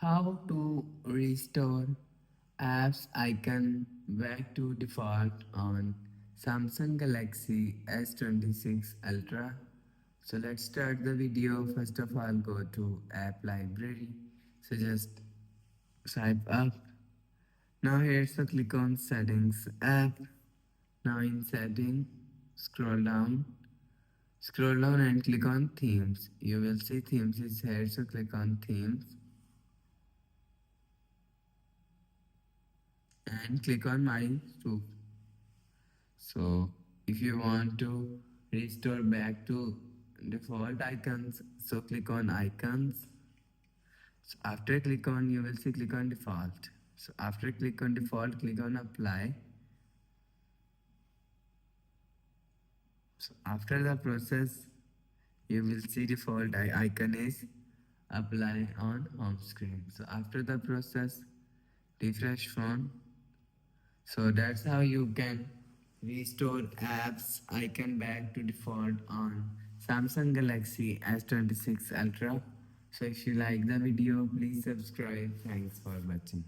How to restore apps icon back to default on Samsung Galaxy S26 Ultra. So let's start the video. First of all, go to app library. So just swipe up. Now here, so click on settings app. Now in setting, scroll down. Scroll down and click on themes. You will see themes is here, so click on themes and click on my soup. So if you want to restore back to default icons, so click on icons. So after click on, you will see click on default. So after click on default, click on apply. So after the process, you will see default icon is apply on home screen. So after the process, refresh phone. So that's how you can restore apps icon back to default on Samsung Galaxy S26 Ultra. So if you like the video, please subscribe. Thanks for watching.